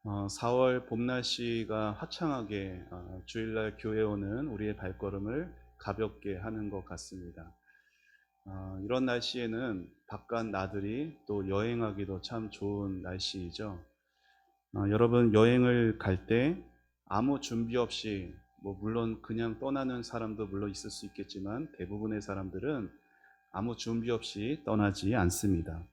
4월 봄 날씨가 화창하게 주일날 교회 오는 우리의 발걸음을 가볍게 하는 것 같습니다. 이런 날씨에는 바깥 나들이 또 여행하기도 참 좋은 날씨이죠. 여러분 여행을 갈 때 아무 준비 없이 물론 그냥 떠나는 사람도 물론 있을 수 있겠지만 대부분의 사람들은 아무 준비 없이 떠나지 않습니다.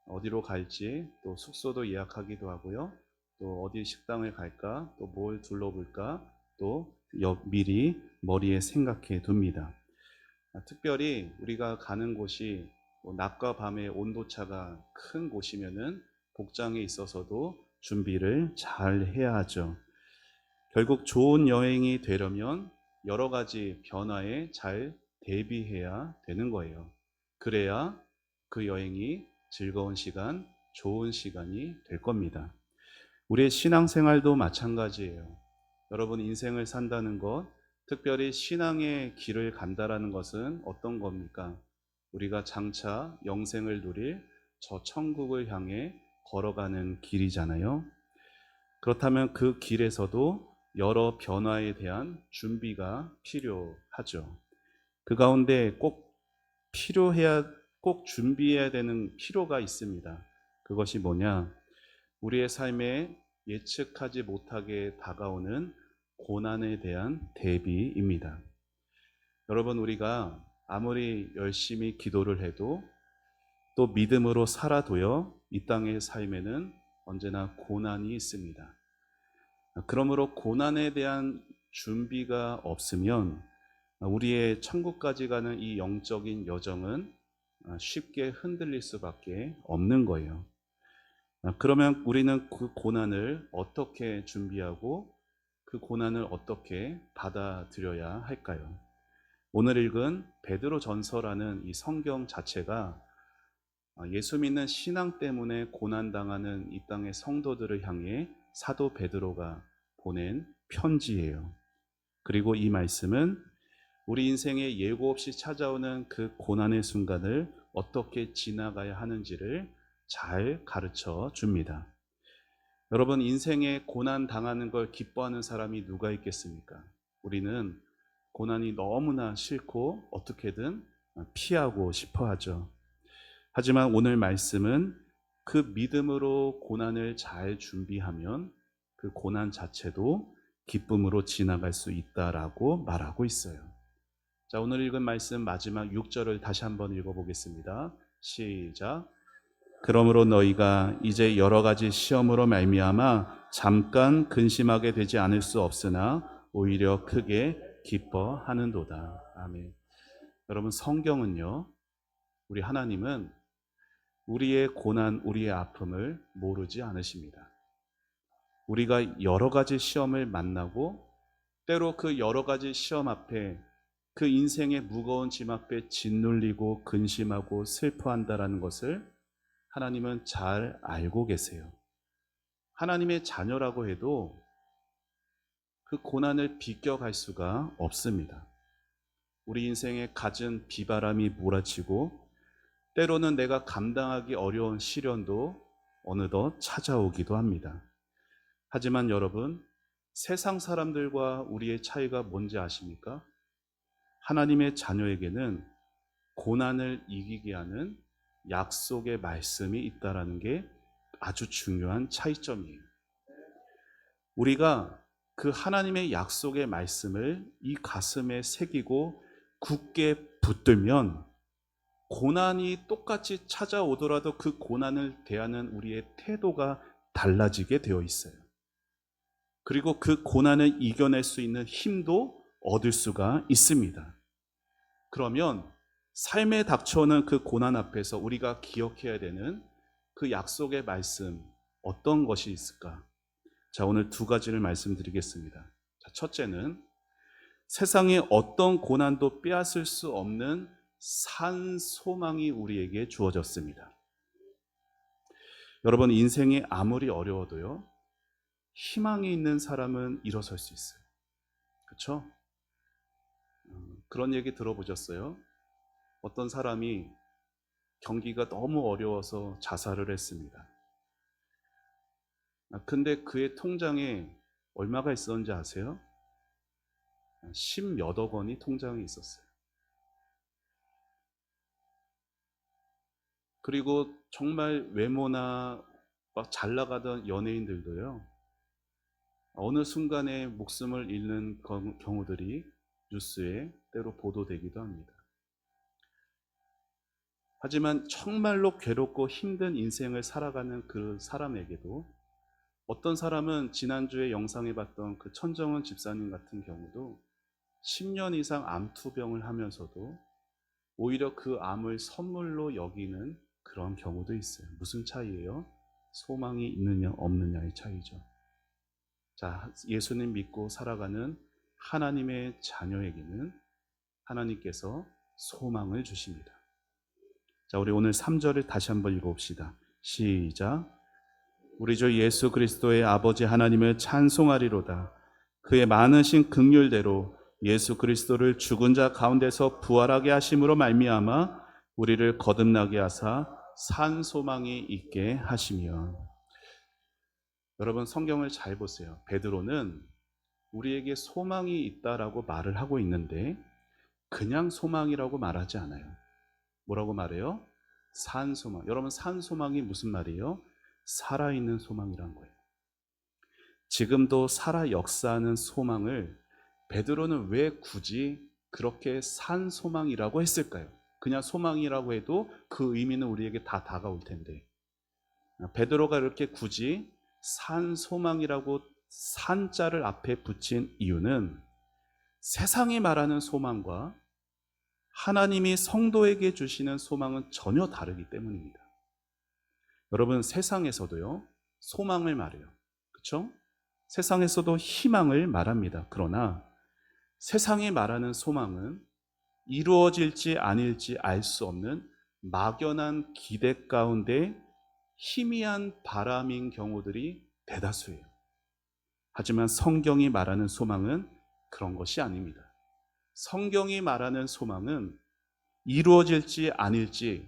어디로 갈지 또 숙소도 예약하기도 하고요. 또 어디 식당을 갈까, 또 뭘 둘러볼까, 또 미리 머리에 생각해 둡니다. 특별히 우리가 가는 곳이 낮과 밤의 온도차가 큰 곳이면은 복장에 있어서도 준비를 잘 해야 하죠. 결국 좋은 여행이 되려면 여러 가지 변화에 잘 대비해야 되는 거예요. 그래야 그 여행이 즐거운 시간, 좋은 시간이 될 겁니다. 우리의 신앙생활도 마찬가지예요. 여러분 인생을 산다는 것, 특별히 신앙의 길을 간다라는 것은 어떤 겁니까? 우리가 장차 영생을 누릴 저 천국을 향해 걸어가는 길이잖아요. 그렇다면 그 길에서도 여러 변화에 대한 준비가 필요하죠. 그 가운데 꼭 준비해야 되는 필요가 있습니다. 그것이 뭐냐? 우리의 삶에 예측하지 못하게 다가오는 고난에 대한 대비입니다. 여러분, 우리가 아무리 열심히 기도를 해도 또 믿음으로 살아도요, 이 땅의 삶에는 언제나 고난이 있습니다. 그러므로 고난에 대한 준비가 없으면 우리의 천국까지 가는 이 영적인 여정은 쉽게 흔들릴 수밖에 없는 거예요. 그러면 우리는 그 고난을 어떻게 준비하고 그 고난을 어떻게 받아들여야 할까요? 오늘 읽은 베드로 전서라는 이 성경 자체가 예수 믿는 신앙 때문에 고난당하는 이 땅의 성도들을 향해 사도 베드로가 보낸 편지예요. 그리고 이 말씀은 우리 인생에 예고 없이 찾아오는 그 고난의 순간을 어떻게 지나가야 하는지를 잘 가르쳐 줍니다. 여러분, 인생에 고난 당하는 걸 기뻐하는 사람이 누가 있겠습니까? 우리는 고난이 너무나 싫고 어떻게든 피하고 싶어 하죠. 하지만 오늘 말씀은 그 믿음으로 고난을 잘 준비하면 그 고난 자체도 기쁨으로 지나갈 수 있다라고 말하고 있어요. 자, 오늘 읽은 말씀 마지막 6절을 다시 한번 읽어보겠습니다. 시작. 그러므로 너희가 이제 여러 가지 시험으로 말미암아 잠깐 근심하게 되지 않을 수 없으나 오히려 크게 기뻐하는도다. 아멘. 여러분, 성경은요, 우리 하나님은 우리의 고난, 우리의 아픔을 모르지 않으십니다. 우리가 여러 가지 시험을 만나고 때로 그 여러 가지 시험 앞에 그 인생의 무거운 짐 앞에 짓눌리고 근심하고 슬퍼한다라는 것을 하나님은 잘 알고 계세요. 하나님의 자녀라고 해도 그 고난을 비껴갈 수가 없습니다. 우리 인생에 갖은 비바람이 몰아치고 때로는 내가 감당하기 어려운 시련도 어느덧 찾아오기도 합니다. 하지만 여러분, 세상 사람들과 우리의 차이가 뭔지 아십니까? 하나님의 자녀에게는 고난을 이기게 하는 약속의 말씀이 있다라는 게 아주 중요한 차이점이에요. 우리가 그 하나님의 약속의 말씀을 이 가슴에 새기고 굳게 붙들면 고난이 똑같이 찾아오더라도 그 고난을 대하는 우리의 태도가 달라지게 되어 있어요. 그리고 그 고난을 이겨낼 수 있는 힘도 얻을 수가 있습니다. 그러면 삶에 닥쳐오는 그 고난 앞에서 우리가 기억해야 되는 그 약속의 말씀 어떤 것이 있을까? 자, 오늘 두 가지를 말씀드리겠습니다. 자, 첫째는 세상의 어떤 고난도 빼앗을 수 없는 산 소망이 우리에게 주어졌습니다. 여러분, 인생이 아무리 어려워도요, 희망이 있는 사람은 일어설 수 있어요. 그렇죠? 그런 얘기 들어보셨어요? 어떤 사람이 경기가 너무 어려워서 자살을 했습니다. 근데 그의 통장에 얼마가 있었는지 아세요? 10몇억 원이 통장에 있었어요. 그리고 정말 외모나 막 잘 나가던 연예인들도요, 어느 순간에 목숨을 잃는 경우들이 뉴스에 때로 보도되기도 합니다. 하지만 정말로 괴롭고 힘든 인생을 살아가는 그 사람에게도, 어떤 사람은 지난주에 영상에 봤던 그 천정은 집사님 같은 경우도 10년 이상 암투병을 하면서도 오히려 그 암을 선물로 여기는 그런 경우도 있어요. 무슨 차이예요? 소망이 있느냐 없느냐의 차이죠. 자, 예수님 믿고 살아가는 하나님의 자녀에게는 하나님께서 소망을 주십니다. 자, 우리 오늘 3절을 다시 한번 읽어봅시다. 시작. 우리 주 예수 그리스도의 아버지 하나님을 찬송하리로다. 그의 많으신 긍휼대로 예수 그리스도를 죽은 자 가운데서 부활하게 하심으로 말미암아 우리를 거듭나게 하사 산 소망이 있게 하시며. 여러분, 성경을 잘 보세요. 베드로는 우리에게 소망이 있다라고 말을 하고 있는데 그냥 소망이라고 말하지 않아요. 뭐라고 말해요? 산 소망. 여러분, 산 소망이 무슨 말이에요? 살아있는 소망이란 거예요. 지금도 살아 역사하는 소망을 베드로는 왜 굳이 그렇게 산 소망이라고 했을까요? 그냥 소망이라고 해도 그 의미는 우리에게 다 다가올 텐데, 베드로가 이렇게 굳이 산 소망이라고 산자를 앞에 붙인 이유는 세상이 말하는 소망과 하나님이 성도에게 주시는 소망은 전혀 다르기 때문입니다. 여러분, 세상에서도요, 소망을 말해요. 그렇죠? 세상에서도 희망을 말합니다. 그러나 세상이 말하는 소망은 이루어질지 아닐지 알 수 없는 막연한 기대 가운데 희미한 바람인 경우들이 대다수예요. 하지만 성경이 말하는 소망은 그런 것이 아닙니다. 성경이 말하는 소망은 이루어질지 아닐지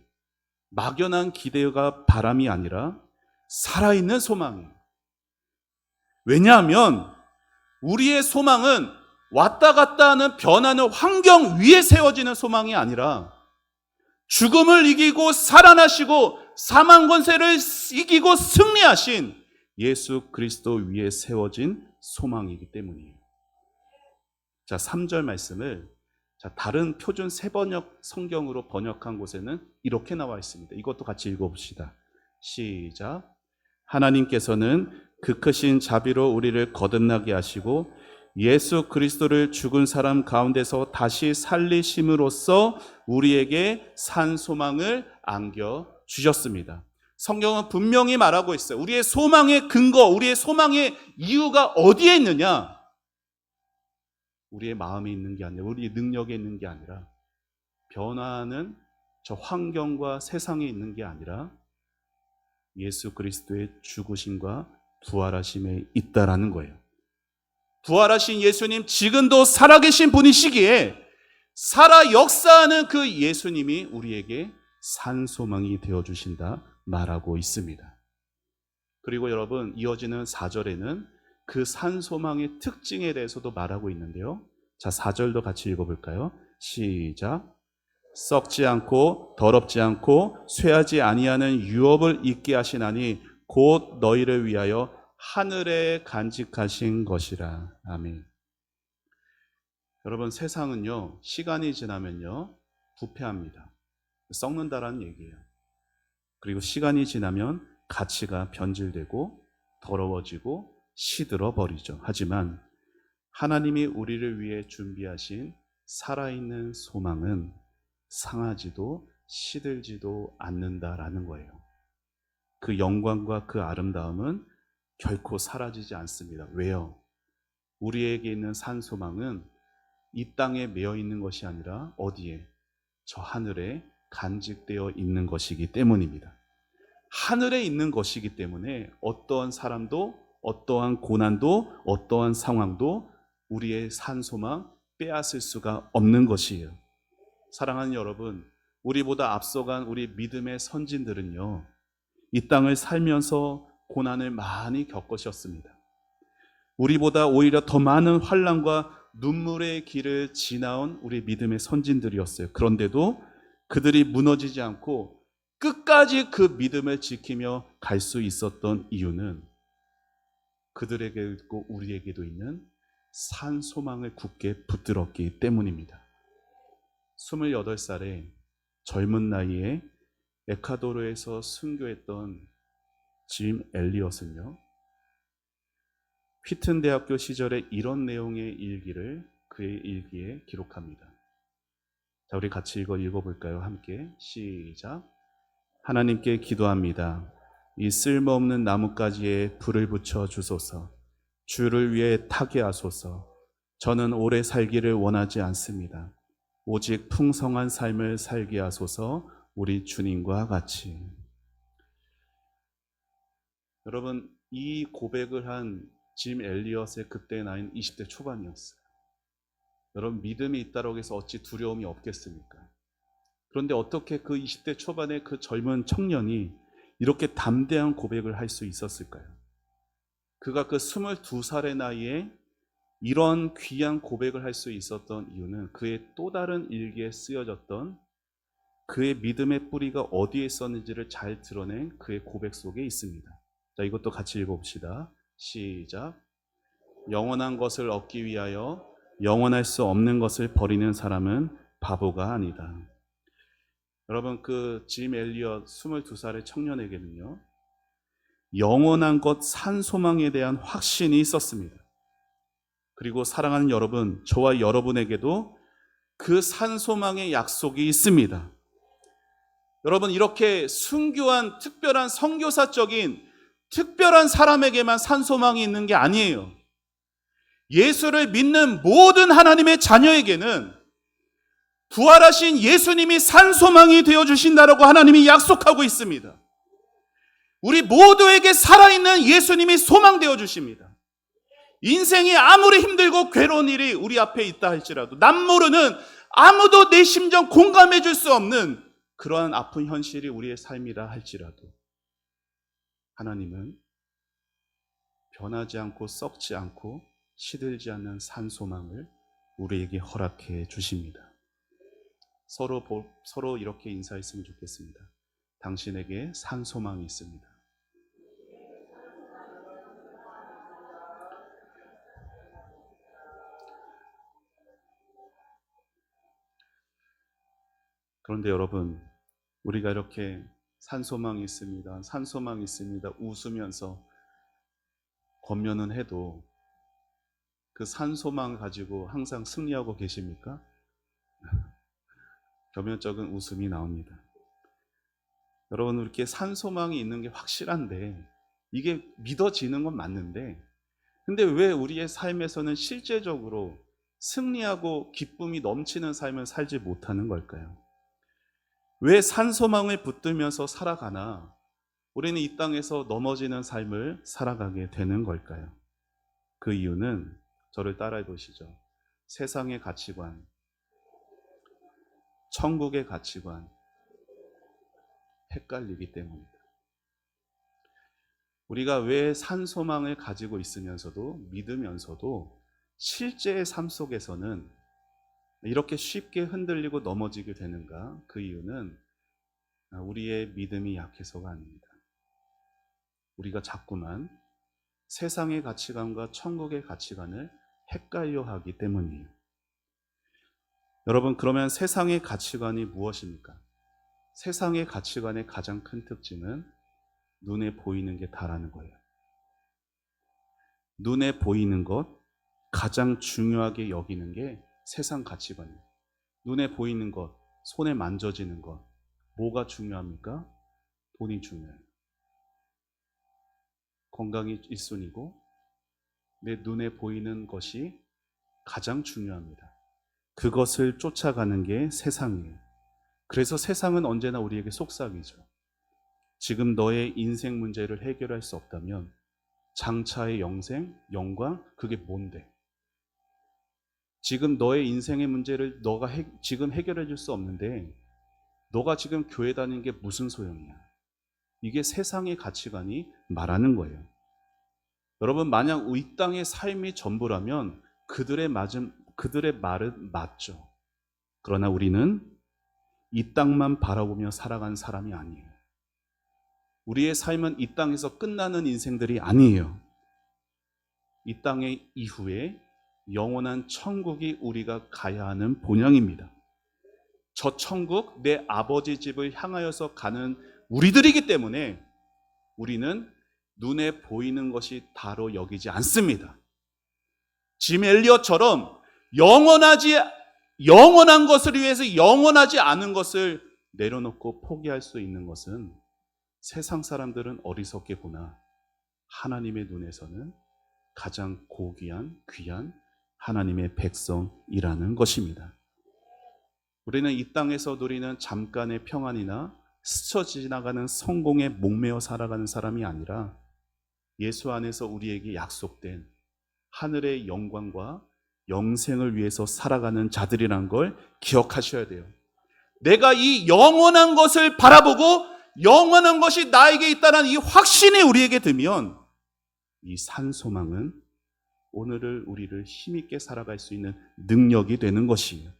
막연한 기대가 바람이 아니라 살아있는 소망이에요. 왜냐하면 우리의 소망은 왔다 갔다 하는 변하는 환경 위에 세워지는 소망이 아니라 죽음을 이기고 살아나시고 사망 권세를 이기고 승리하신 예수 그리스도 위에 세워진 소망이기 때문이에요. 자, 3절 말씀을 다른 표준 세번역 성경으로 번역한 곳에는 이렇게 나와 있습니다. 이것도 같이 읽어봅시다. 시작. 하나님께서는 그 크신 자비로 우리를 거듭나게 하시고 예수 그리스도를 죽은 사람 가운데서 다시 살리심으로써 우리에게 산 소망을 안겨주셨습니다. 성경은 분명히 말하고 있어요. 우리의 소망의 근거, 우리의 소망의 이유가 어디에 있느냐? 우리의 마음에 있는 게 아니라, 우리의 능력에 있는 게 아니라, 변화하는 저 환경과 세상에 있는 게 아니라 예수 그리스도의 죽으심과 부활하심에 있다라는 거예요. 부활하신 예수님, 지금도 살아계신 분이시기에 살아 역사하는 그 예수님이 우리에게 산 소망이 되어주신다 말하고 있습니다. 그리고 여러분, 이어지는 4절에는 그 산 소망의 특징에 대해서도 말하고 있는데요. 자, 4절도 같이 읽어볼까요? 시작. 썩지 않고 더럽지 않고 쇠하지 아니하는 유업을 있게 하시나니 곧 너희를 위하여 하늘에 간직하신 것이라. 아멘. 여러분, 세상은요, 시간이 지나면요, 부패합니다. 썩는다라는 얘기예요. 그리고 시간이 지나면 가치가 변질되고 더러워지고 시들어 버리죠. 하지만 하나님이 우리를 위해 준비하신 살아있는 소망은 상하지도 시들지도 않는다라는 거예요. 그 영광과 그 아름다움은 결코 사라지지 않습니다. 왜요? 우리에게 있는 산 소망은 이 땅에 매여 있는 것이 아니라 어디에? 저 하늘에 간직되어 있는 것이기 때문입니다. 하늘에 있는 것이기 때문에 어떠한 사람도, 어떠한 고난도, 어떠한 상황도 우리의 산 소망 빼앗을 수가 없는 것이에요. 사랑하는 여러분, 우리보다 앞서간 우리 믿음의 선진들은요, 이 땅을 살면서 고난을 많이 겪으셨습니다. 우리보다 오히려 더 많은 환난과 눈물의 길을 지나온 우리 믿음의 선진들이었어요. 그런데도 그들이 무너지지 않고 끝까지 그 믿음을 지키며 갈 수 있었던 이유는 그들에게 있고 우리에게도 있는 산 소망을 굳게 붙들었기 때문입니다. 28살에 젊은 나이에 에콰도르에서 순교했던 짐 엘리엇은요, 휘튼 대학교 시절에 이런 내용의 일기를 그의 일기에 기록합니다. 자, 우리 같이 읽어볼까요? 함께 시작. 하나님께 기도합니다. 이 쓸모없는 나뭇가지에 불을 붙여 주소서. 주를 위해 타게 하소서. 저는 오래 살기를 원하지 않습니다. 오직 풍성한 삶을 살게 하소서. 우리 주님과 같이. 여러분, 이 고백을 한 짐 엘리엇의 그때 나이는 20대 초반이었어요. 여러분, 믿음이 있다고 해서 어찌 두려움이 없겠습니까? 그런데 어떻게 그 20대 초반의 그 젊은 청년이 이렇게 담대한 고백을 할 수 있었을까요? 그가 그 22살의 나이에 이런 귀한 고백을 할 수 있었던 이유는 그의 또 다른 일기에 쓰여졌던 그의 믿음의 뿌리가 어디에 있었는지를 잘 드러낸 그의 고백 속에 있습니다. 자, 이것도 같이 읽어봅시다. 시작. 영원한 것을 얻기 위하여 영원할 수 없는 것을 버리는 사람은 바보가 아니다. 여러분, 그 짐 엘리엇 22살의 청년에게는요, 영원한 것 산 소망에 대한 확신이 있었습니다. 그리고 사랑하는 여러분, 저와 여러분에게도 그 산 소망의 약속이 있습니다. 여러분, 이렇게 순교한 특별한 선교사적인 특별한 사람에게만 산 소망이 있는 게 아니에요. 예수를 믿는 모든 하나님의 자녀에게는 부활하신 예수님이 산 소망이 되어주신다라고 하나님이 약속하고 있습니다. 우리 모두에게 살아있는 예수님이 소망되어 주십니다. 인생이 아무리 힘들고 괴로운 일이 우리 앞에 있다 할지라도, 남모르는 아무도 내 심정 공감해 줄 수 없는 그러한 아픈 현실이 우리의 삶이라 할지라도 하나님은 변하지 않고 썩지 않고 시들지 않는 산 소망을 우리에게 허락해 주십니다. 서로 이렇게 인사했으면 좋겠습니다. 당신에게 산 소망이 있습니다. 그런데 여러분, 우리가 이렇게 산 소망이 있습니다, 산 소망이 있습니다 웃으면서 권면은 해도 그 산 소망을 가지고 항상 승리하고 계십니까? 겸연쩍은 웃음이 나옵니다. 여러분, 이렇게 산 소망이 있는 게 확실한데, 이게 믿어지는 건 맞는데, 근데 왜 우리의 삶에서는 실제적으로 승리하고 기쁨이 넘치는 삶을 살지 못하는 걸까요? 왜 산 소망을 붙들면서 살아가나 우리는 이 땅에서 넘어지는 삶을 살아가게 되는 걸까요? 그 이유는 저를 따라해 보시죠. 세상의 가치관, 천국의 가치관, 헷갈리기 때문입니다. 우리가 왜 산 소망을 가지고 있으면서도 믿으면서도 실제의 삶 속에서는 이렇게 쉽게 흔들리고 넘어지게 되는가? 그 이유는 우리의 믿음이 약해서가 아닙니다. 우리가 자꾸만 세상의 가치관과 천국의 가치관을 헷갈려 하기 때문이에요. 여러분, 그러면 세상의 가치관이 무엇입니까? 세상의 가치관의 가장 큰 특징은 눈에 보이는 게 다라는 거예요. 눈에 보이는 것, 가장 중요하게 여기는 게 세상 가치관이에요. 눈에 보이는 것, 손에 만져지는 것, 뭐가 중요합니까? 돈이 중요해요. 건강이 1순위고 내 눈에 보이는 것이 가장 중요합니다. 그것을 쫓아가는 게 세상이에요. 그래서 세상은 언제나 우리에게 속삭이죠. 지금 너의 인생 문제를 해결할 수 없다면 장차의 영광, 그게 뭔데? 지금 너의 인생의 문제를 너가 지금 해결해 줄 수 없는데 너가 지금 교회 다니는 게 무슨 소용이야? 이게 세상의 가치관이 말하는 거예요. 여러분, 만약 이 땅의 삶이 전부라면 그들의 말은 맞죠. 그러나 우리는 이 땅만 바라보며 살아간 사람이 아니에요. 우리의 삶은 이 땅에서 끝나는 인생들이 아니에요. 이 땅의 이후에 영원한 천국이 우리가 가야 하는 본향입니다. 저 천국, 내 아버지 집을 향하여서 가는 우리들이기 때문에 우리는 눈에 보이는 것이 다로 여기지 않습니다. 짐 엘리엇처럼 영원한 것을 위해서 영원하지 않은 것을 내려놓고 포기할 수 있는 것은 세상 사람들은 어리석게 보나 하나님의 눈에서는 가장 고귀한, 귀한 하나님의 백성이라는 것입니다. 우리는 이 땅에서 누리는 잠깐의 평안이나 스쳐 지나가는 성공에 목매어 살아가는 사람이 아니라 예수 안에서 우리에게 약속된 하늘의 영광과 영생을 위해서 살아가는 자들이란 걸 기억하셔야 돼요. 내가 이 영원한 것을 바라보고 영원한 것이 나에게 있다는 이 확신이 우리에게 들면 이 산소망은 오늘을 우리를 힘있게 살아갈 수 있는 능력이 되는 것이에요.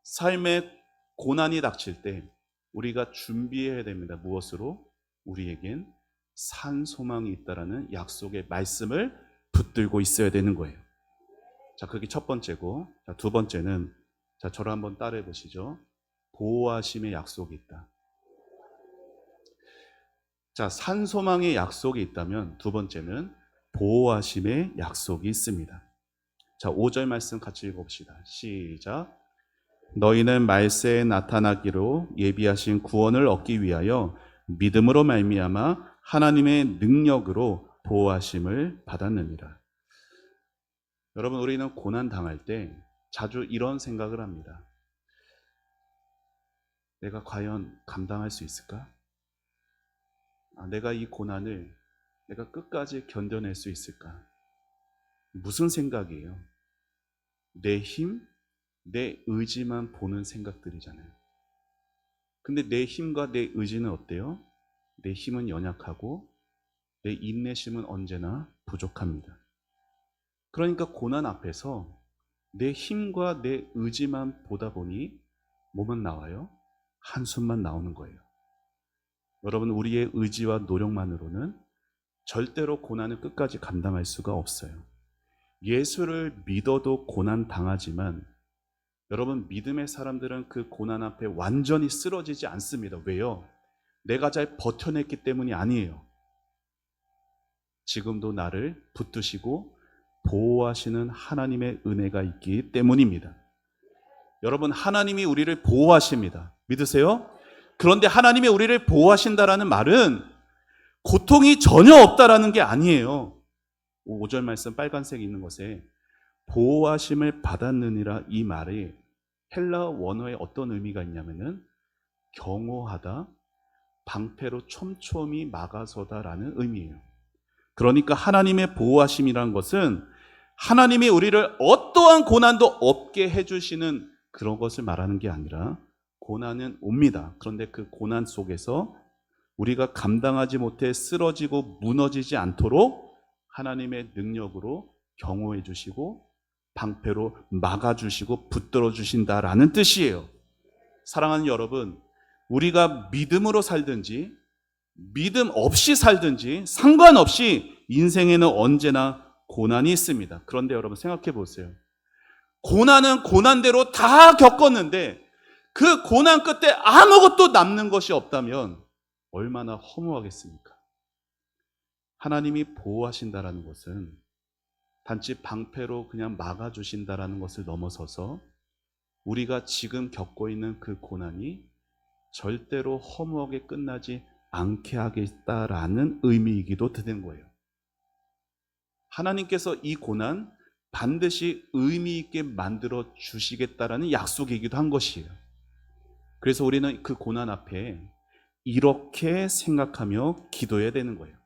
삶에 고난이 닥칠 때 우리가 준비해야 됩니다. 무엇으로? 우리에겐 산소망이 있다라는 약속의 말씀을 붙들고 있어야 되는 거예요. 자, 그게 첫 번째고, 자, 두 번째는, 자, 저를 한번 따라해 보시죠. 보호하심의 약속이 있다. 자, 산소망의 약속이 있다면 두 번째는 보호하심의 약속이 있습니다. 자, 5절 말씀 같이 읽어봅시다. 시작. 너희는 말세에 나타나기로 예비하신 구원을 얻기 위하여 믿음으로 말미암아 하나님의 능력으로 보호하심을 받았느니라. 여러분, 우리는 고난 당할 때 자주 이런 생각을 합니다. 내가 과연 감당할 수 있을까? 내가 이 고난을 내가 끝까지 견뎌낼 수 있을까? 무슨 생각이에요? 내 힘, 내 의지만 보는 생각들이잖아요. 근데 내 힘과 내 의지는 어때요? 내 힘은 연약하고 내 인내심은 언제나 부족합니다. 그러니까 고난 앞에서 내 힘과 내 의지만 보다 보니 뭐만 나와요? 한숨만 나오는 거예요. 여러분, 우리의 의지와 노력만으로는 절대로 고난을 끝까지 감당할 수가 없어요. 예수를 믿어도 고난 당하지만 여러분, 믿음의 사람들은 그 고난 앞에 완전히 쓰러지지 않습니다. 왜요? 내가 잘 버텨냈기 때문이 아니에요. 지금도 나를 붙드시고 보호하시는 하나님의 은혜가 있기 때문입니다. 여러분, 하나님이 우리를 보호하십니다. 믿으세요? 그런데 하나님이 우리를 보호하신다라는 말은 고통이 전혀 없다라는 게 아니에요. 5절 말씀 빨간색 있는 것에 보호하심을 받았느니라, 이 말이 헬라 원어에 어떤 의미가 있냐면은 경호하다, 방패로 촘촘히 막아서다라는 의미예요. 그러니까 하나님의 보호하심이라는 것은 하나님이 우리를 어떠한 고난도 없게 해주시는 그런 것을 말하는 게 아니라 고난은 옵니다. 그런데 그 고난 속에서 우리가 감당하지 못해 쓰러지고 무너지지 않도록 하나님의 능력으로 경호해 주시고 방패로 막아주시고 붙들어 주신다라는 뜻이에요. 사랑하는 여러분, 우리가 믿음으로 살든지 믿음 없이 살든지 상관없이 인생에는 언제나 고난이 있습니다. 그런데 여러분, 생각해 보세요. 고난은 고난대로 다 겪었는데 그 고난 끝에 아무것도 남는 것이 없다면 얼마나 허무하겠습니까? 하나님이 보호하신다라는 것은 단지 방패로 그냥 막아주신다라는 것을 넘어서서 우리가 지금 겪고 있는 그 고난이 절대로 허무하게 끝나지 않게 하겠다라는 의미이기도 되는 거예요. 하나님께서 이 고난 반드시 의미 있게 만들어 주시겠다라는 약속이기도 한 것이에요. 그래서 우리는 그 고난 앞에 이렇게 생각하며 기도해야 되는 거예요.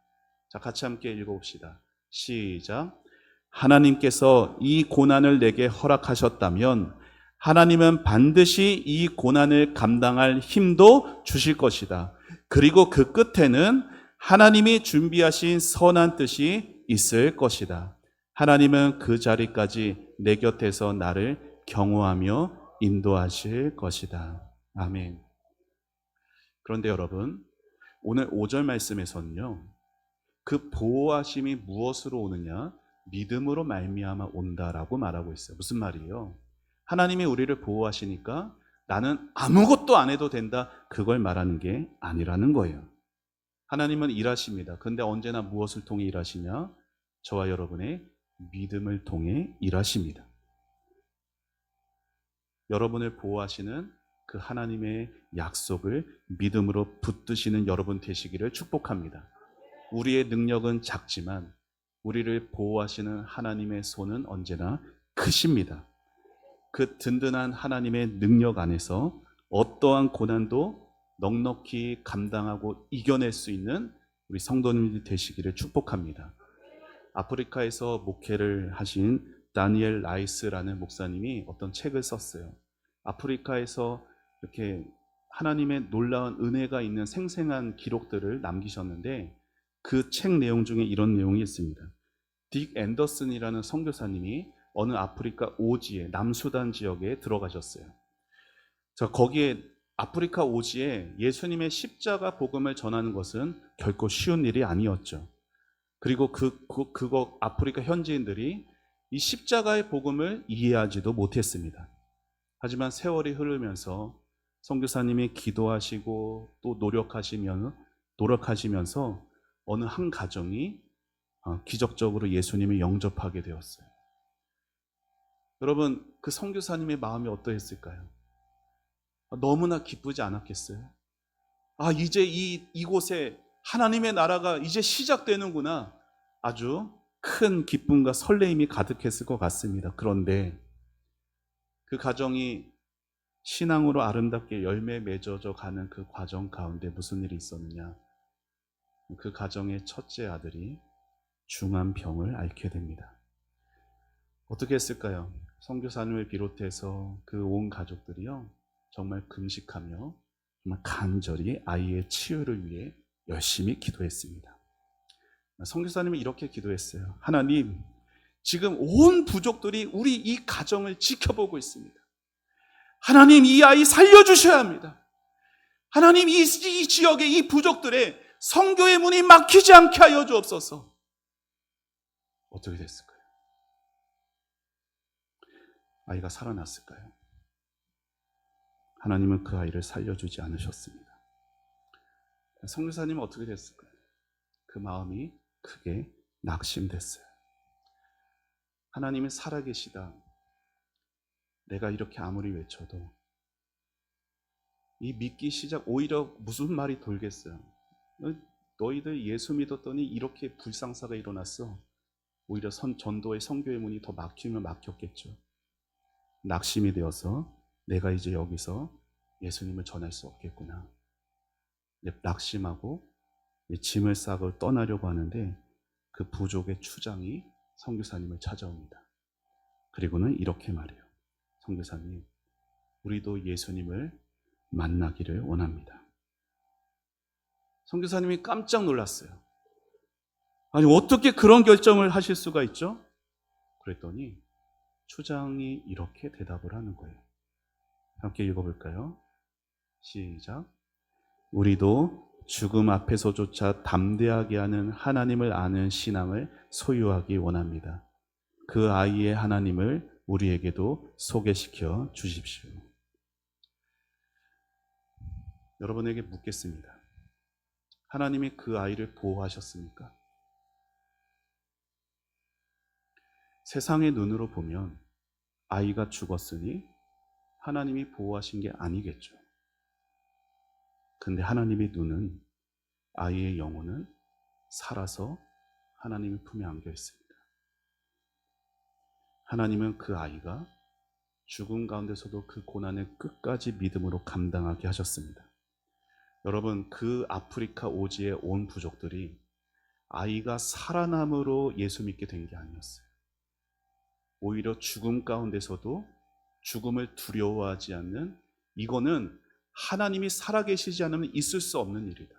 자, 같이 함께 읽어봅시다. 시작. 하나님께서 이 고난을 내게 허락하셨다면 하나님은 반드시 이 고난을 감당할 힘도 주실 것이다. 그리고 그 끝에는 하나님이 준비하신 선한 뜻이 있을 것이다. 하나님은 그 자리까지 내 곁에서 나를 경호하며 인도하실 것이다. 아멘. 그런데 여러분, 오늘 5절 말씀에서는요, 그 보호하심이 무엇으로 오느냐? 믿음으로 말미암아 온다라고 말하고 있어요. 무슨 말이에요? 하나님이 우리를 보호하시니까 나는 아무것도 안 해도 된다, 그걸 말하는 게 아니라는 거예요. 하나님은 일하십니다. 그런데 언제나 무엇을 통해 일하시냐? 저와 여러분의 믿음을 통해 일하십니다. 여러분을 보호하시는 그 하나님의 약속을 믿음으로 붙드시는 여러분 되시기를 축복합니다. 우리의 능력은 작지만 우리를 보호하시는 하나님의 손은 언제나 크십니다. 그 든든한 하나님의 능력 안에서 어떠한 고난도 넉넉히 감당하고 이겨낼 수 있는 우리 성도님들이 되시기를 축복합니다. 아프리카에서 목회를 하신 다니엘 라이스라는 목사님이 어떤 책을 썼어요. 아프리카에서 이렇게 하나님의 놀라운 은혜가 있는 생생한 기록들을 남기셨는데 그 책 내용 중에 이런 내용이 있습니다. 딕 앤더슨이라는 선교사님이 어느 아프리카 오지에 남수단 지역에 들어가셨어요. 자, 거기에 아프리카 오지에 예수님의 십자가 복음을 전하는 것은 결코 쉬운 일이 아니었죠. 그리고 그거 아프리카 현지인들이 이 십자가의 복음을 이해하지도 못했습니다. 하지만 세월이 흐르면서 선교사님이 기도하시고 또 노력하시면서 어느 한 가정이 기적적으로 예수님을 영접하게 되었어요. 여러분, 그 선교사님의 마음이 어떠했을까요? 너무나 기쁘지 않았겠어요? 이제 이곳에 하나님의 나라가 이제 시작되는구나. 아주 큰 기쁨과 설레임이 가득했을 것 같습니다. 그런데 그 가정이 신앙으로 아름답게 열매 맺어져 가는 그 과정 가운데 무슨 일이 있었느냐? 그 가정의 첫째 아들이 중한 병을 앓게 됩니다. 어떻게 했을까요? 선교사님을 비롯해서 그 온 가족들이요, 정말 금식하며 정말 간절히 아이의 치유를 위해 열심히 기도했습니다. 선교사님은 이렇게 기도했어요. 하나님, 지금 온 부족들이 우리 이 가정을 지켜보고 있습니다. 하나님, 이 아이 살려주셔야 합니다. 하나님, 이 지역의 이 부족들의 선교의 문이 막히지 않게 하여 주옵소서. 어떻게 됐을까요? 아이가 살아났을까요? 하나님은 그 아이를 살려주지 않으셨습니다. 선교사님은 어떻게 됐을까요? 그 마음이 크게 낙심됐어요. 하나님이 살아계시다. 내가 이렇게 아무리 외쳐도 이 믿기 시작, 오히려 무슨 말이 돌겠어요? 너희들 예수 믿었더니 이렇게 불상사가 일어났어. 오히려 전도의 선교의 문이 더 막히면 막혔겠죠. 낙심이 되어서 내가 이제 여기서 예수님을 전할 수 없겠구나. 낙심하고 짐을 싸고 떠나려고 하는데 그 부족의 추장이 선교사님을 찾아옵니다. 그리고는 이렇게 말해요. 선교사님, 우리도 예수님을 만나기를 원합니다. 선교사님이 깜짝 놀랐어요. 아니, 어떻게 그런 결정을 하실 수가 있죠? 그랬더니 추장이 이렇게 대답을 하는 거예요. 함께 읽어볼까요? 시작. 우리도 죽음 앞에서조차 담대하게 하는 하나님을 아는 신앙을 소유하기 원합니다. 그 아이의 하나님을 우리에게도 소개시켜 주십시오. 여러분에게 묻겠습니다. 하나님이 그 아이를 보호하셨습니까? 세상의 눈으로 보면 아이가 죽었으니 하나님이 보호하신 게 아니겠죠. 근데 하나님의 눈은 아이의 영혼은 살아서 하나님의 품에 안겨 있습니다. 하나님은 그 아이가 죽음 가운데서도 그 고난을 끝까지 믿음으로 감당하게 하셨습니다. 여러분, 그 아프리카 오지의 온 부족들이 아이가 살아남으로 예수 믿게 된 게 아니었어요. 오히려 죽음 가운데서도 죽음을 두려워하지 않는, 이거는 하나님이 살아계시지 않으면 있을 수 없는 일이다.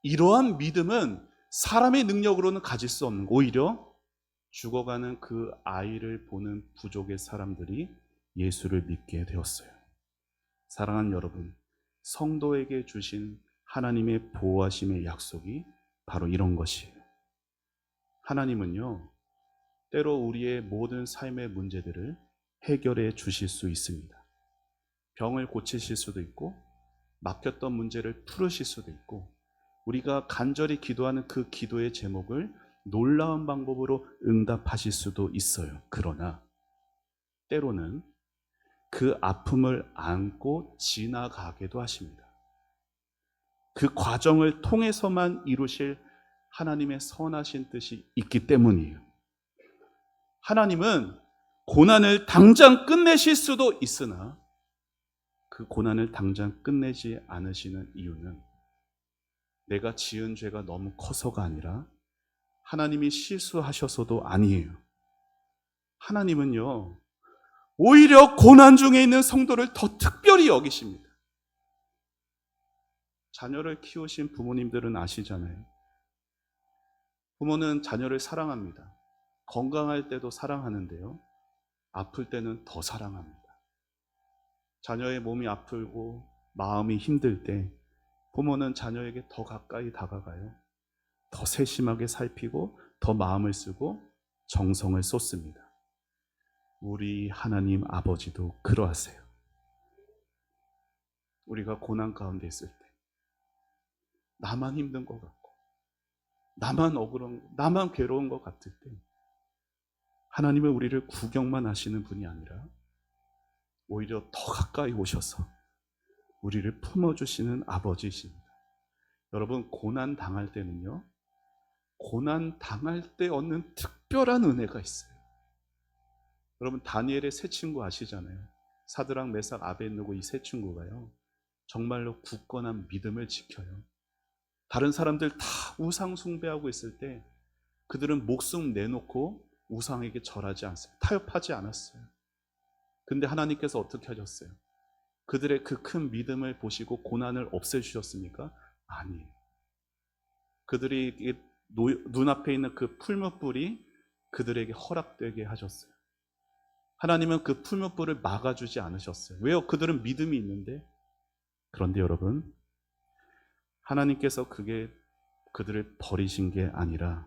이러한 믿음은 사람의 능력으로는 가질 수 없는, 오히려 죽어가는 그 아이를 보는 부족의 사람들이 예수를 믿게 되었어요. 사랑하는 여러분, 성도에게 주신 하나님의 보호하심의 약속이 바로 이런 것이에요. 하나님은요, 때로 우리의 모든 삶의 문제들을 해결해 주실 수 있습니다. 병을 고치실 수도 있고, 막혔던 문제를 풀으실 수도 있고, 우리가 간절히 기도하는 그 기도의 제목을 놀라운 방법으로 응답하실 수도 있어요. 그러나 때로는 그 아픔을 안고 지나가게도 하십니다. 그 과정을 통해서만 이루실 하나님의 선하신 뜻이 있기 때문이에요. 하나님은 고난을 당장 끝내실 수도 있으나 그 고난을 당장 끝내지 않으시는 이유는 내가 지은 죄가 너무 커서가 아니라 하나님이 실수하셔서도 아니에요. 하나님은요, 오히려 고난 중에 있는 성도를 더 특별히 여기십니다. 자녀를 키우신 부모님들은 아시잖아요. 부모는 자녀를 사랑합니다. 건강할 때도 사랑하는데요, 아플 때는 더 사랑합니다. 자녀의 몸이 아프고 마음이 힘들 때 부모는 자녀에게 더 가까이 다가가요. 더 세심하게 살피고 더 마음을 쓰고 정성을 쏟습니다. 우리 하나님 아버지도 그러하세요. 우리가 고난 가운데 있을 때, 나만 힘든 것 같고, 나만 억울한, 나만 괴로운 것 같을 때, 하나님은 우리를 구경만 하시는 분이 아니라 오히려 더 가까이 오셔서 우리를 품어주시는 아버지이십니다. 여러분, 고난 당할 때는요, 고난 당할 때 얻는 특별한 은혜가 있어요. 여러분, 다니엘의 세 친구 아시잖아요. 사드락, 메삭, 아벳느고, 이 세 친구가요, 정말로 굳건한 믿음을 지켜요. 다른 사람들 다 우상 숭배하고 있을 때 그들은 목숨 내놓고 우상에게 절하지 않습니다. 타협하지 않았어요. 근데 하나님께서 어떻게 하셨어요? 그들의 그 큰 믿음을 보시고 고난을 없애주셨습니까? 아니에요. 그들이 눈앞에 있는 그 풀무불이 그들에게 허락되게 하셨어요. 하나님은 그 풀무불을 막아주지 않으셨어요. 왜요? 그들은 믿음이 있는데. 그런데 여러분, 하나님께서 그들을 버리신 게 아니라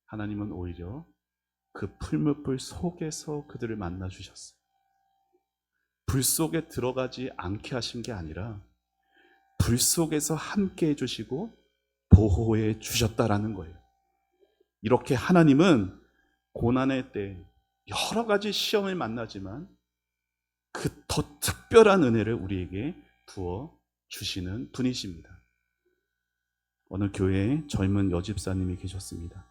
하나님은 오히려 그 풀무불 속에서 그들을 만나 주셨어요. 불 속에 들어가지 않게 하신 게 아니라 불 속에서 함께 해주시고 보호해 주셨다라는 거예요. 이렇게 하나님은 고난의 때 여러 가지 시험을 만나지만 그 더 특별한 은혜를 우리에게 부어 주시는 분이십니다. 어느 교회에 젊은 여집사님이 계셨습니다.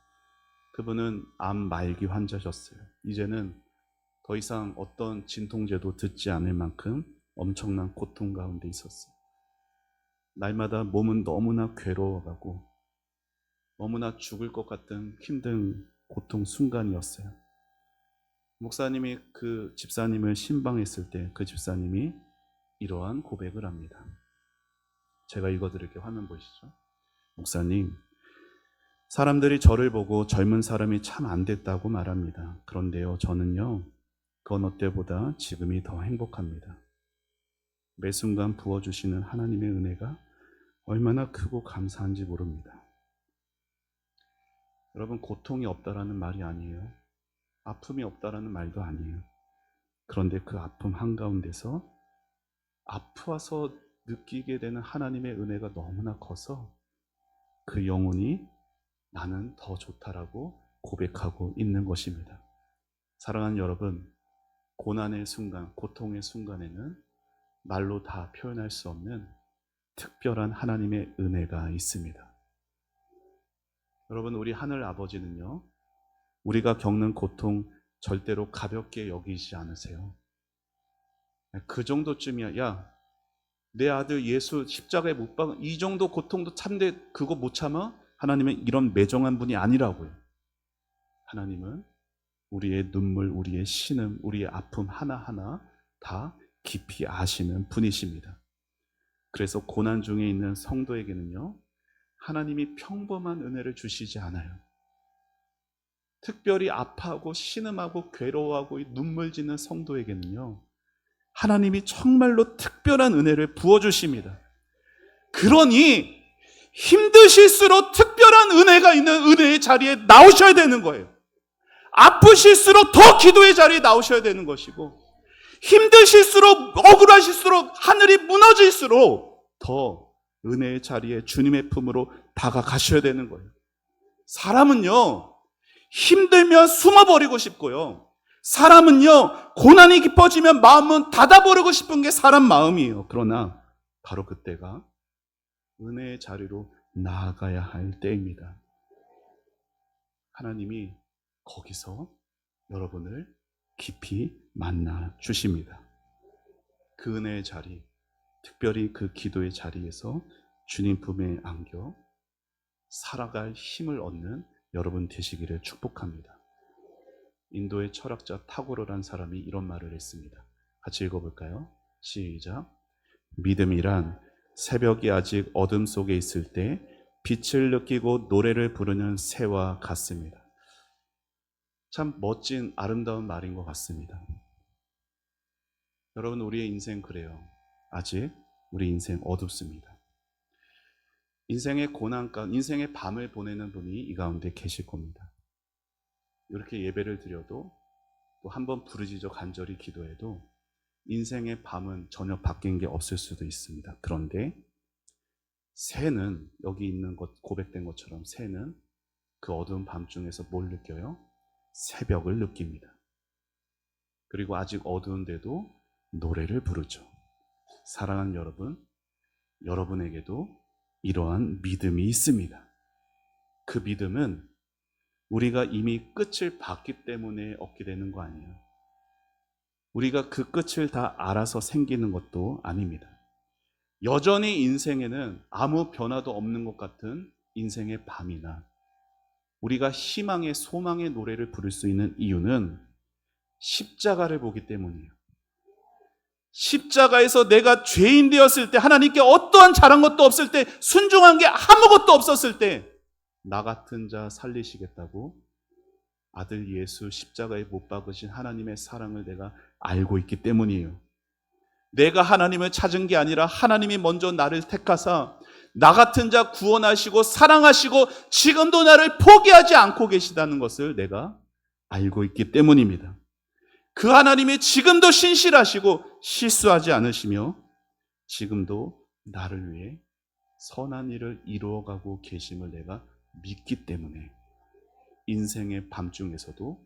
그분은 암 말기 환자셨어요. 이제는 더 이상 어떤 진통제도 듣지 않을 만큼 엄청난 고통 가운데 있었어요. 날마다 몸은 너무나 괴로워가고 너무나 죽을 것 같은 힘든 고통 순간이었어요. 목사님이 그 집사님을 신방했을 때 그 집사님이 이러한 고백을 합니다. 제가 읽어드릴게요. 화면 보시죠. 목사님, 사람들이 저를 보고 젊은 사람이 참 안 됐다고 말합니다. 그런데요, 저는요, 그 어느 때보다 지금이 더 행복합니다. 매 순간 부어주시는 하나님의 은혜가 얼마나 크고 감사한지 모릅니다. 여러분, 고통이 없다라는 말이 아니에요. 아픔이 없다라는 말도 아니에요. 그런데 그 아픔 한가운데서 아파서 느끼게 되는 하나님의 은혜가 너무나 커서 그 영혼이 나는 더 좋다라고 고백하고 있는 것입니다. 사랑하는 여러분, 고난의 순간, 고통의 순간에는 말로 다 표현할 수 없는 특별한 하나님의 은혜가 있습니다. 여러분, 우리 하늘 아버지는요, 우리가 겪는 고통 절대로 가볍게 여기지 않으세요. 그 정도쯤이야. 야, 내 아들 예수 십자가에 못 박은 이 정도 고통도 참대 그거 못 참아? 하나님은 이런 매정한 분이 아니라고요. 하나님은 우리의 눈물, 우리의 신음, 우리의 아픔 하나하나 다 깊이 아시는 분이십니다. 그래서 고난 중에 있는 성도에게는요, 하나님이 평범한 은혜를 주시지 않아요. 특별히 아파하고 신음하고 괴로워하고 눈물 짓는 성도에게는요, 하나님이 정말로 특별한 은혜를 부어주십니다. 그러니 힘드실수록 특별한 은혜가 있는 은혜의 자리에 나오셔야 되는 거예요. 아프실수록 더 기도의 자리에 나오셔야 되는 것이고, 힘드실수록, 억울하실수록, 하늘이 무너질수록 더 은혜의 자리에 주님의 품으로 다가가셔야 되는 거예요. 사람은요, 힘들면 숨어버리고 싶고요, 사람은요, 고난이 깊어지면 마음은 닫아버리고 싶은 게 사람 마음이에요. 그러나 바로 그때가 은혜의 자리로 나아가야 할 때입니다. 하나님이 거기서 여러분을 깊이 만나 주십니다. 그 은혜의 자리, 특별히 그 기도의 자리에서 주님 품에 안겨 살아갈 힘을 얻는 여러분 되시기를 축복합니다. 인도의 철학자 타고르란 사람이 이런 말을 했습니다. 같이 읽어볼까요? 시작. 믿음이란 새벽이 아직 어둠 속에 있을 때 빛을 느끼고 노래를 부르는 새와 같습니다. 참 멋진 아름다운 말인 것 같습니다. 여러분, 우리의 인생 그래요. 아직 우리 인생 어둡습니다. 인생의 고난 가운데, 인생의 밤을 보내는 분이 이 가운데 계실 겁니다. 이렇게 예배를 드려도, 또 한번 부르짖어 간절히 기도해도 인생의 밤은 전혀 바뀐 게 없을 수도 있습니다. 그런데 새는, 여기 있는 것, 고백된 것처럼 새는 그 어두운 밤중에서 뭘 느껴요? 새벽을 느낍니다. 그리고 아직 어두운데도 노래를 부르죠. 사랑하는 여러분, 여러분에게도 이러한 믿음이 있습니다. 그 믿음은 우리가 이미 끝을 봤기 때문에 얻게 되는 거 아니에요. 우리가 그 끝을 다 알아서 생기는 것도 아닙니다. 여전히 인생에는 아무 변화도 없는 것 같은 인생의 밤이나 우리가 희망의, 소망의 노래를 부를 수 있는 이유는 십자가를 보기 때문이에요. 십자가에서 내가 죄인 되었을 때, 하나님께 어떠한 잘한 것도 없을 때, 순종한 게 아무것도 없었을 때 나 같은 자 살리시겠다고 아들 예수 십자가에 못 박으신 하나님의 사랑을 내가 알고 있기 때문이에요. 내가 하나님을 찾은 게 아니라 하나님이 먼저 나를 택하사 나 같은 자 구원하시고 사랑하시고 지금도 나를 포기하지 않고 계시다는 것을 내가 알고 있기 때문입니다. 그 하나님이 지금도 신실하시고 실수하지 않으시며 지금도 나를 위해 선한 일을 이루어가고 계심을 내가 믿기 때문에 인생의 밤중에서도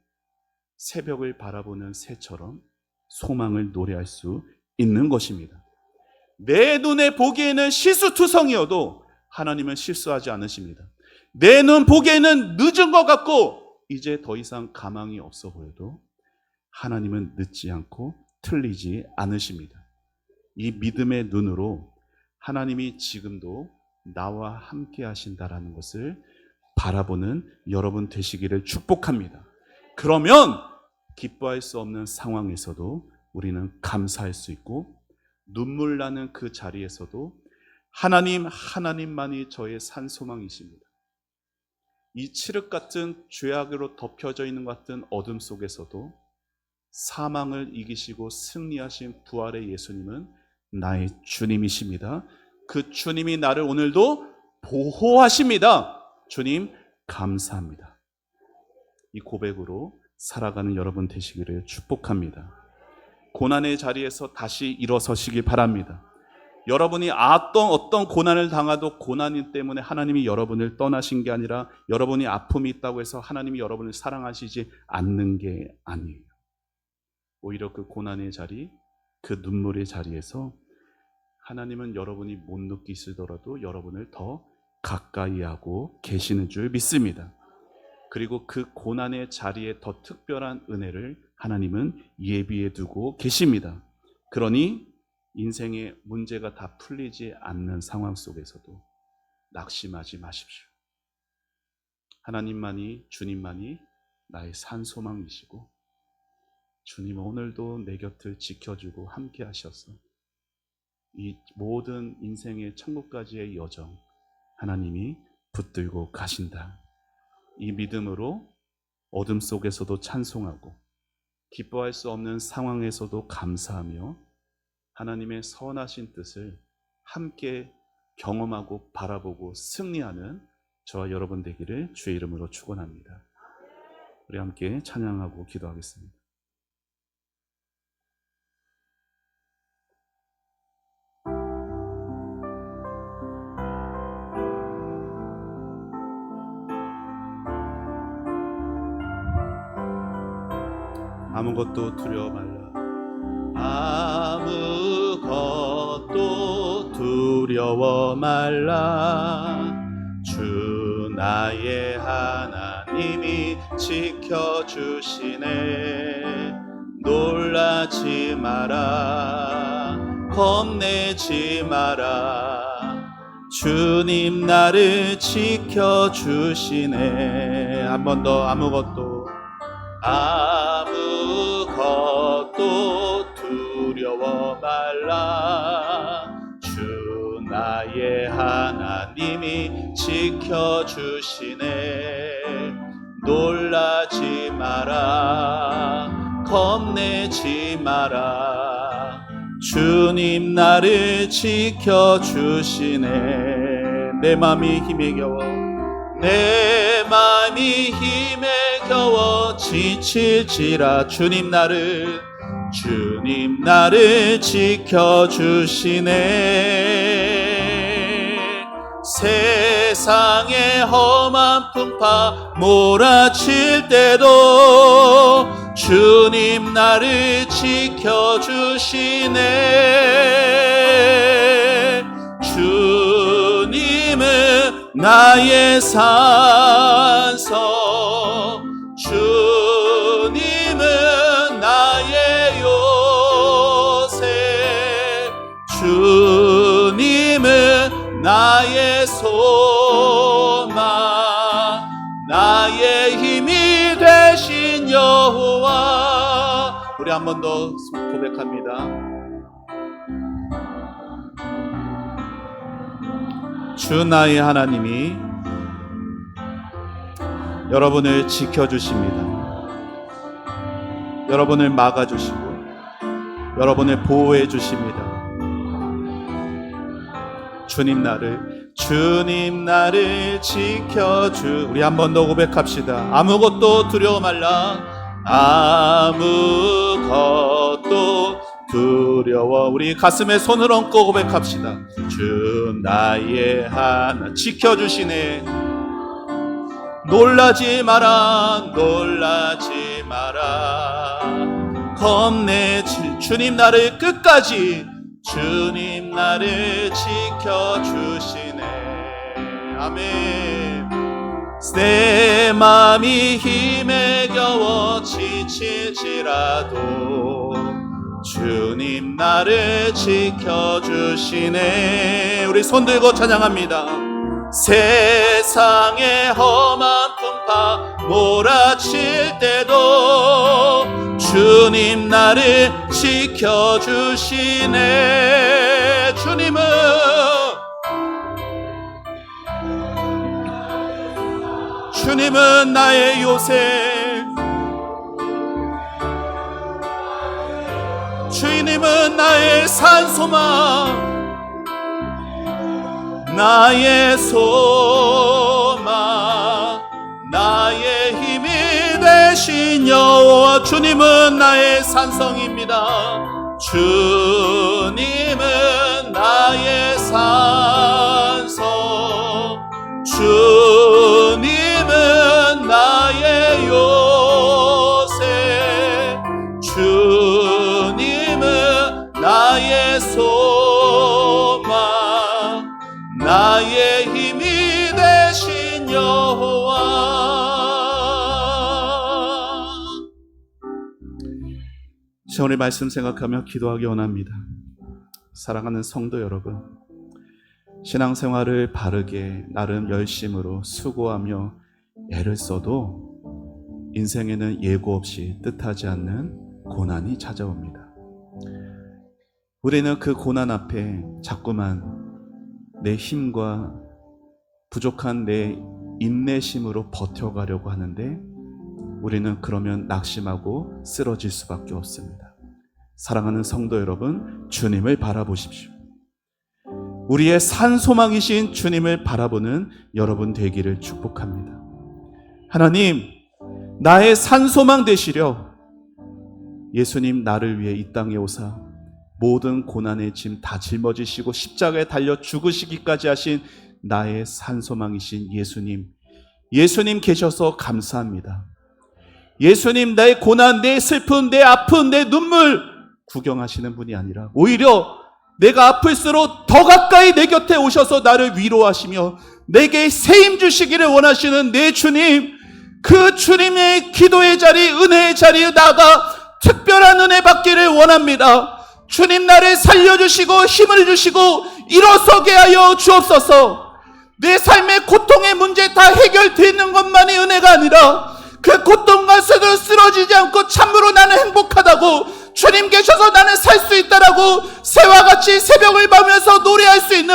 새벽을 바라보는 새처럼 소망을 노래할 수 있는 것입니다. 내 눈에 보기에는 실수투성이어도 하나님은 실수하지 않으십니다. 내 눈 보기에는 늦은 것 같고 이제 더 이상 가망이 없어 보여도 하나님은 늦지 않고 틀리지 않으십니다. 이 믿음의 눈으로 하나님이 지금도 나와 함께 하신다라는 것을 바라보는 여러분 되시기를 축복합니다. 그러면 기뻐할 수 없는 상황에서도 우리는 감사할 수 있고, 눈물 나는 그 자리에서도 하나님만이 저의 산소망이십니다. 이 칠흑 같은 죄악으로 덮여져 있는 것 같은 어둠 속에서도 사망을 이기시고 승리하신 부활의 예수님은 나의 주님이십니다. 그 주님이 나를 오늘도 보호하십니다. 주님 감사합니다. 이 고백으로 살아가는 여러분 되시기를 축복합니다. 고난의 자리에서 다시 일어서시기 바랍니다. 여러분이 어떤 고난을 당하도 고난 때문에 하나님이 여러분을 떠나신 게 아니라 여러분이 아픔이 있다고 해서 하나님이 여러분을 사랑하시지 않는 게 아니에요. 오히려 그 고난의 자리, 그 눈물의 자리에서 하나님은 여러분이 못 느끼시더라도 여러분을 더 가까이 하고 계시는 줄 믿습니다. 그리고 그 고난의 자리에 더 특별한 은혜를 하나님은 예비해 두고 계십니다. 그러니 인생의 문제가 다 풀리지 않는 상황 속에서도 낙심하지 마십시오. 하나님만이, 주님만이 나의 산소망이시고 주님 오늘도 내 곁을 지켜주고 함께 하셔서 이 모든 인생의 천국까지의 여정 하나님이 붙들고 가신다. 이 믿음으로 어둠 속에서도 찬송하고 기뻐할 수 없는 상황에서도 감사하며 하나님의 선하신 뜻을 함께 경험하고 바라보고 승리하는 저와 여러분 되기를 주의 이름으로 축원합니다. 우리 함께 찬양하고 기도하겠습니다. 아무것도 두려워 말라. 아무것도 두려워 말라. 주 나의 하나님이 지켜주시네. 놀라지 마라. 겁내지 마라. 주님 나를 지켜주시네. 한 번 더. 아무것도 두려워 말라. 주 나의 하나님이 지켜주시네. 놀라지 마라. 겁내지 마라. 주님 나를 지켜주시네. 내 맘이 힘에 겨워 지칠지라. 주님 나를 지켜주시네. 세상의 험한 풍파 몰아칠 때도 주님 나를 지켜주시네. 주님은 나의 산성, 주님은 나의 요새, 주님은 나의 소망, 나의 힘이 되신 여호와. 우리 한 번 더 고백합니다. 주 나의 하나님이 여러분을 지켜주십니다. 여러분을 막아주시고 여러분을 보호해 주십니다. 주님 나를 우리 한 번 더 고백합시다. 아무것도 두려워 말라. 아무것도 두려워. 우리 가슴에 손을 얹고 고백합시다. 주 나의 하나 지켜주시네. 놀라지 마라. 겁내지. 주님 나를 끝까지, 주님 나를 지켜주시네. 아멘. 내 맘이 힘에 겨워 지칠지라도 주님 나를 지켜주시네. 우리 손 들고 찬양합니다. 세상의 험한 풍파 몰아칠 때도 주님 나를 지켜주시네. 주님은 나의 요새, 주님은 나의 산소망, 나의 소망, 나의 힘이 되신 여호와. 주님은 나의 산성입니다. 주님은 나의 산성, 주님은 나의 요새, 주님은 나의 소망, 나의 힘이 되신 여호와. 오늘 말씀 생각하며 기도하기 원합니다. 사랑하는 성도 여러분, 신앙생활을 바르게 나름 열심으로 수고하며 애를 써도 인생에는 예고 없이 뜻하지 않는 고난이 찾아옵니다. 우리는 그 고난 앞에 자꾸만 내 힘과 부족한 내 인내심으로 버텨가려고 하는데 우리는 그러면 낙심하고 쓰러질 수밖에 없습니다. 사랑하는 성도 여러분, 주님을 바라보십시오. 우리의 산소망이신 주님을 바라보는 여러분 되기를 축복합니다. 하나님, 나의 산소망 되시려 예수님 나를 위해 이 땅에 오사 모든 고난의 짐 다 짊어지시고 십자가에 달려 죽으시기까지 하신 나의 산소망이신 예수님, 예수님 계셔서 감사합니다. 예수님, 나의 고난, 내 슬픔, 내 아픔, 내 눈물 구경하시는 분이 아니라 오히려 내가 아플수록 더 가까이 내 곁에 오셔서 나를 위로하시며 내게 세임 주시기를 원하시는 내 주님, 그 주님의 기도의 자리, 은혜의 자리에 나가 특별한 은혜 받기를 원합니다. 주님, 나를 살려주시고 힘을 주시고 일어서게 하여 주옵소서. 내 삶의 고통의 문제 다 해결되는 것만이 은혜가 아니라 그 고통 가운데서 쓰러지지 않고 참으로 나는 행복하다고, 주님 계셔서 나는 살 수 있다라고 새와 같이 새벽을 밤면서 노래할 수 있는,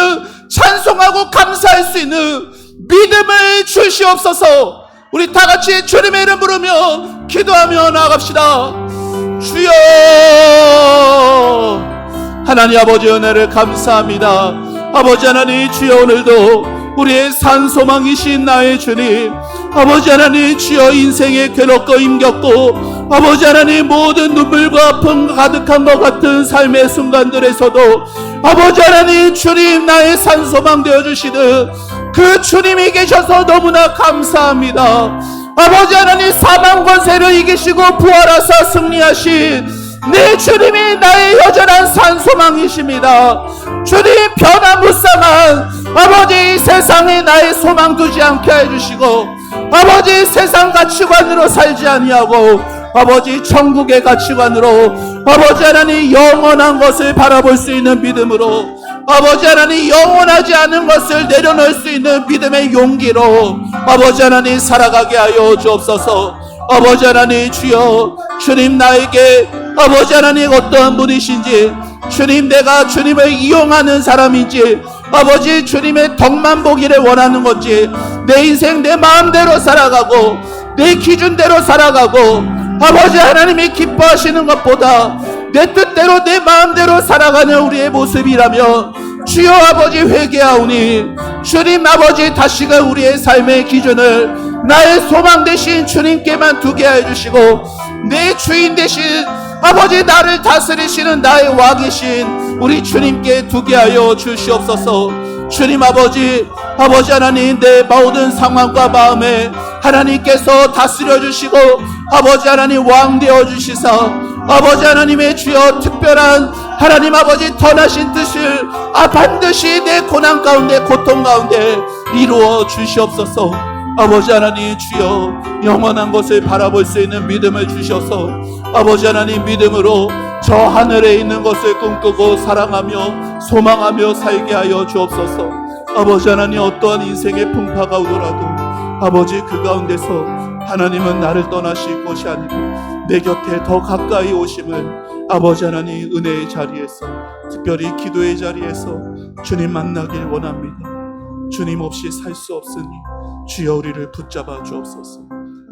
찬송하고 감사할 수 있는 믿음을 주시옵소서. 우리 다 같이 주님의 이름 부르며 기도하며 나아갑시다. 주여, 하나님 아버지 은혜를 감사합니다. 아버지 하나님, 주여 오늘도 우리의 산소망이신 나의 주님, 아버지 하나님, 주여 인생에 괴롭고 힘겹고 아버지 하나님 모든 눈물과 아픔 가득한 것 같은 삶의 순간들에서도 아버지 하나님, 주님 나의 산소망 되어주시는 그 주님이 계셔서 너무나 감사합니다. 아버지 하나님, 사망 권세를 이기시고 부활하사 승리하신 내 주님이 나의 여전한 산소망이십니다. 주님, 변화무쌍한 아버지, 세상에 나의 소망 두지 않게 해주시고 아버지, 세상 가치관으로 살지 아니하고 아버지, 천국의 가치관으로 아버지 하나님 영원한 것을 바라볼 수 있는 믿음으로 아버지 하나님 영원하지 않은 것을 내려놓을 수 있는 믿음의 용기로 아버지 하나님 살아가게 하여 주옵소서. 아버지 하나님, 주여, 주님 나에게 아버지 하나님 어떠한 분이신지, 주님 내가 주님을 이용하는 사람인지, 아버지 주님의 덕만 보기를 원하는 건지, 내 인생 내 마음대로 살아가고 내 기준대로 살아가고 아버지 하나님이 기뻐하시는 것보다 내 뜻대로 내 마음대로 살아가는 우리의 모습이라면 주여 아버지 회개하오니, 주님 아버지 다시금 우리의 삶의 기준을 나의 소망 되신 주님께만 두게 해주시고 내 주인 되신 아버지 나를 다스리시는 나의 왕이신 우리 주님께 두게 하여 주시옵소서. 주님 아버지, 아버지 하나님 내 모든 상황과 마음에 하나님께서 다스려 주시고 아버지 하나님 왕 되어 주시사 아버지 하나님의 주여 특별한 하나님 아버지 선하신 뜻을 반드시 내 고난 가운데 고통 가운데 이루어 주시옵소서. 아버지 하나님 주여 영원한 것을 바라볼 수 있는 믿음을 주셔서 아버지 하나님 믿음으로 저 하늘에 있는 것을 꿈꾸고 사랑하며 소망하며 살게 하여 주옵소서. 아버지 하나님 어떠한 인생의 풍파가 오더라도 아버지 그 가운데서 하나님은 나를 떠나실 것이 아니고 내 곁에 더 가까이 오심을 아버지 하나님 은혜의 자리에서 특별히 기도의 자리에서 주님 만나길 원합니다. 주님 없이 살 수 없으니 주여 우리를 붙잡아 주옵소서.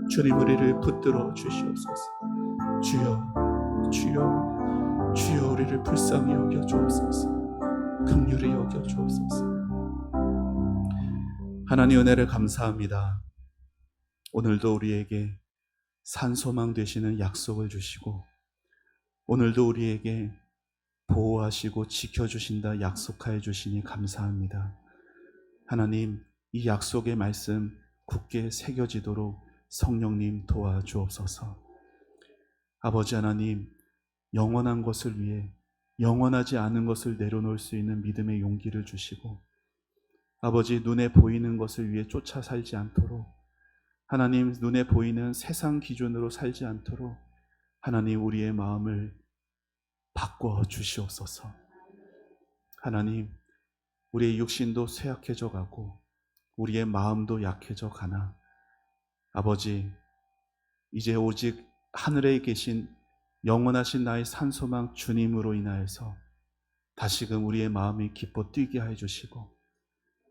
주님 우리를 붙들어 주시옵소서. 주여, 주여, 주여 우리를 불쌍히 여겨 주옵소서. 긍휼히 여겨 주옵소서. 하나님 은혜를 감사합니다. 오늘도 우리에게 산소망 되시는 약속을 주시고 오늘도 우리에게 보호하시고 지켜주신다 약속하여 주시니 감사합니다. 하나님, 이 약속의 말씀 굳게 새겨지도록 성령님 도와주옵소서. 아버지 하나님, 영원한 것을 위해 영원하지 않은 것을 내려놓을 수 있는 믿음의 용기를 주시고 아버지 눈에 보이는 것을 위해 쫓아 살지 않도록 하나님 눈에 보이는 세상 기준으로 살지 않도록 하나님 우리의 마음을 바꿔 주시옵소서. 하나님, 우리의 육신도 쇠약해져 가고 우리의 마음도 약해져 가나 아버지 이제 오직 하늘에 계신 영원하신 나의 산소망 주님으로 인하여서 다시금 우리의 마음이 기뻐 뛰게 해 주시고,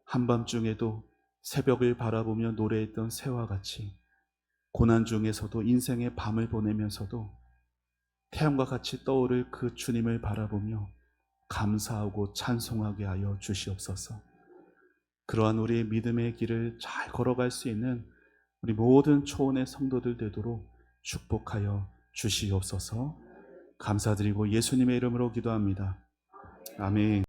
한밤중에도 새벽을 바라보며 노래했던 새와 같이 고난 중에서도 인생의 밤을 보내면서도 태양과 같이 떠오를 그 주님을 바라보며 감사하고 찬송하게 하여 주시옵소서. 그러한 우리의 믿음의 길을 잘 걸어갈 수 있는 우리 모든 초원의 성도들 되도록 축복하여 주시옵소서. 감사드리고 예수님의 이름으로 기도합니다. 아멘.